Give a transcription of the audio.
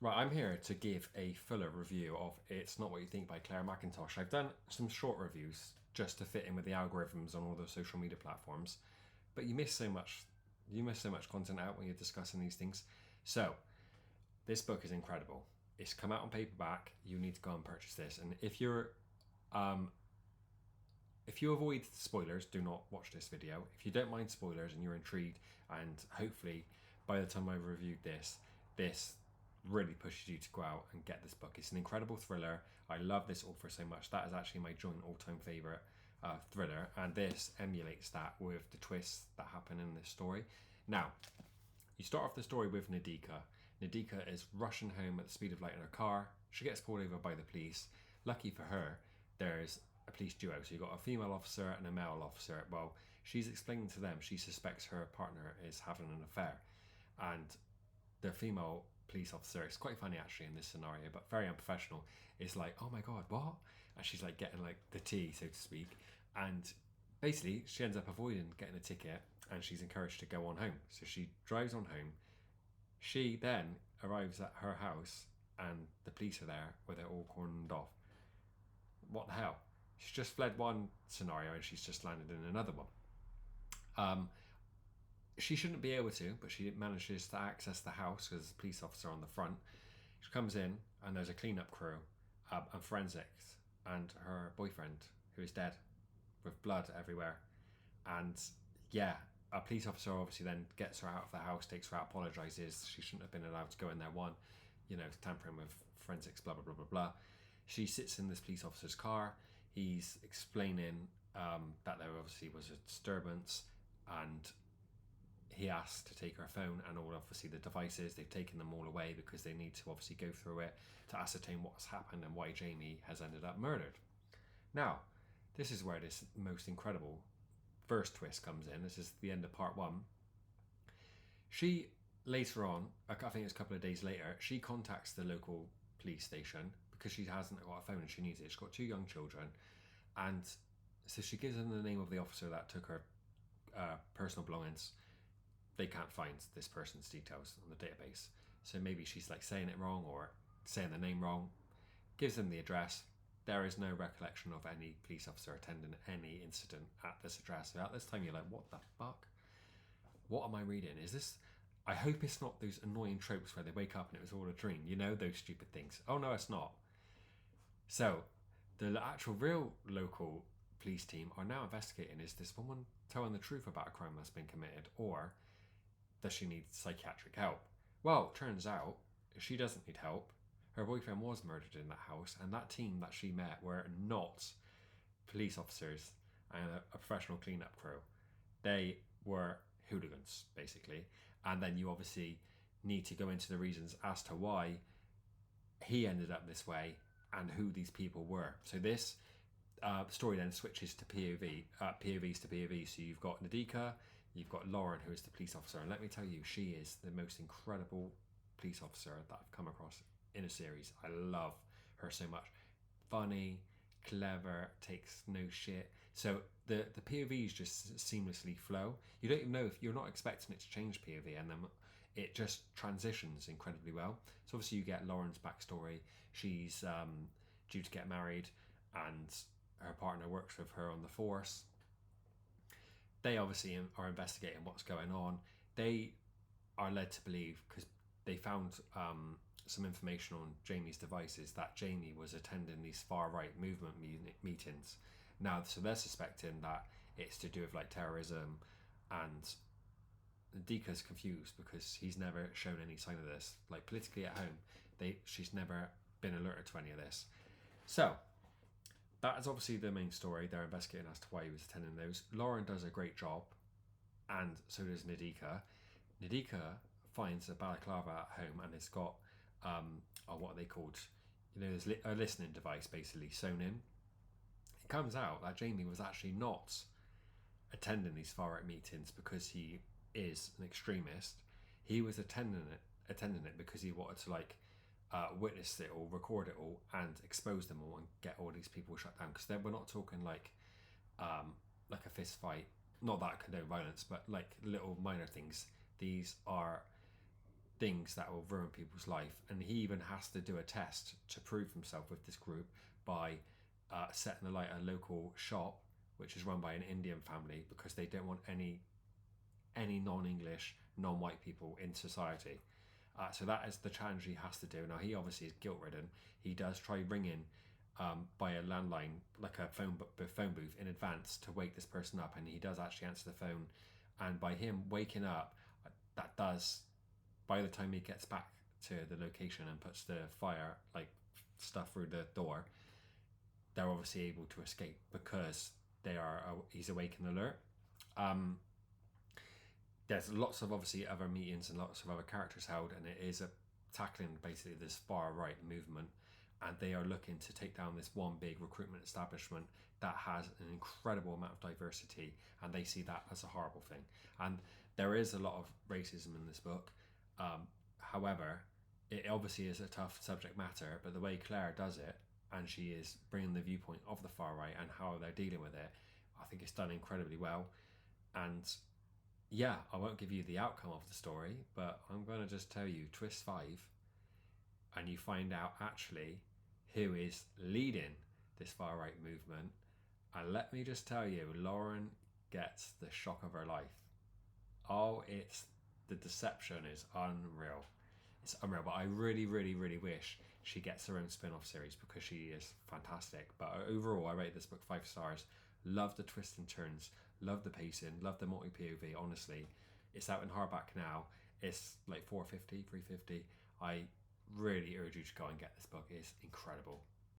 Right, I'm here to give a fuller review of It's Not What You Think by Clare Mackintosh. I've done some short reviews just to fit in with the algorithms on all the social media platforms, but you miss so much. You miss so much content out when you're discussing these things. So, this book is incredible. It's come out on paperback. You need to go and purchase this. And um, if you avoid spoilers, do not watch this video. If you don't mind spoilers and you're intrigued, and hopefully by the time I've reviewed this really pushes you to go out and get this book. It's an incredible thriller. I love this author so much. That is actually my joint all-time favorite thriller, and this emulates that with the twists that happen in this story. Now, you start off the story with Nadika. Nadika is rushing home at the speed of light in her car. She gets pulled over by the police. Lucky for her, there's a police duo. So you've got a female officer and a male officer. Well, she's explaining to them she suspects her partner is having an affair. And the female police officer, it's quite funny actually in this scenario, but very unprofessional, is like, oh my god, what? And she's like getting like the tea, so to speak. And basically she ends up avoiding getting a ticket, and she's encouraged to go on home. So she drives on home. She then arrives at her house and the police are there with it all cordoned off. What the hell? She's just fled one scenario and she's just landed in another one. She shouldn't be able to, but she manages to access the house because there's a police officer on the front. She comes in and there's a cleanup crew and forensics and her boyfriend, who is dead with blood everywhere. And yeah, a police officer obviously then gets her out of the house, takes her out, apologises. She shouldn't have been allowed to go in there. One, tampering with forensics, blah, blah, blah, blah, blah. She sits in this police officer's car. He's explaining that there obviously was a disturbance, and he asks to take her phone and all obviously the devices. They've taken them all away because they need to obviously go through it to ascertain what's happened and why Jamie has ended up murdered. Now, this is where this most incredible first twist comes in. This is the end of part one. She, later on, I think it's a couple of days later, she contacts the local police station because she hasn't got a phone and she needs it. She's got 2 young children. And so she gives them the name of the officer that took her personal belongings. They can't find this person's details on the database. So maybe she's like saying it wrong or saying the name wrong. Gives them the address. There is no recollection of any police officer attending any incident at this address. So at this time you're like, what the fuck? What am I reading? Is this... I hope it's not those annoying tropes where they wake up and it was all a dream. You know, those stupid things. Oh no, it's not. So the actual real local police team are now investigating, is this woman telling the truth about a crime that's been committed, or does she need psychiatric help? Well, turns out she doesn't need help. Her boyfriend was murdered in that house, and that team that she met were not police officers and a professional cleanup crew. They were hooligans, basically. And then you obviously need to go into the reasons as to why he ended up this way and who these people were. So this story then switches to POVs to POV. So you've got Nadika, you've got Lauren, who is the police officer, and let me tell you, she is the most incredible police officer that I've come across in a series. I love her so much. Funny, clever, takes no shit. So the POVs just seamlessly flow. You don't even know, if you're not expecting it to change POV, and then it just transitions incredibly well. So obviously you get Lauren's backstory. She's due to get married, and her partner works with her on the force. They obviously are investigating what's going on. They are led to believe, because they found some information on Jamie's devices, that Jamie was attending these far-right movement meetings. Now, so they're suspecting that it's to do with like terrorism, and Dika's confused because he's never shown any sign of this. Like politically at home, she's never been alerted to any of this. So that is obviously the main story. They're investigating as to why he was attending those. Lauren does a great job, and so does Nadika. Nadika finds a balaclava at home, and it's got what are they called? There's a listening device basically sewn in. It comes out that Jamie was actually not attending these far-right meetings because he is an extremist. He was attending it because he wanted to witness it all, record it all, and expose them all and get all these people shut down. Because we're not talking like a fist fight. Not that I condone violence, but like little minor things. These are things that will ruin people's life, and he even has to do a test to prove himself with this group by setting alight a local shop which is run by an Indian family because they don't want any non-English, non-white people in society. So that is the challenge he has to do. Now he obviously is guilt-ridden. He does try ringing by a landline, like a phone booth in advance to wake this person up, and he does actually answer the phone. And by him waking up, that does, by the time he gets back to the location and puts the fire like stuff through the door, they're obviously able to escape because he's awake and alert. There's lots of obviously other meetings and lots of other characters held, and it is tackling basically this far right movement, and they are looking to take down this one big recruitment establishment that has an incredible amount of diversity, and they see that as a horrible thing. And there is a lot of racism in this book. However, it obviously is a tough subject matter, but the way Claire does it, and she is bringing the viewpoint of the far right and how they're dealing with it, I think it's done incredibly well. And yeah, I won't give you the outcome of the story, but I'm going to just tell you twist 5, and you find out actually who is leading this far right movement. And let me just tell you, Lauren gets the shock of her life. Oh, the deception is unreal. It's unreal, but I really, really, really wish she gets her own spin-off series because she is fantastic. But overall, I rate this book 5 stars. Love the twists and turns, love the pacing, love the multi-POV. Honestly, it's out in hardback now. It's like $4.50, $3.50. I really urge you to go and get this book. It's incredible.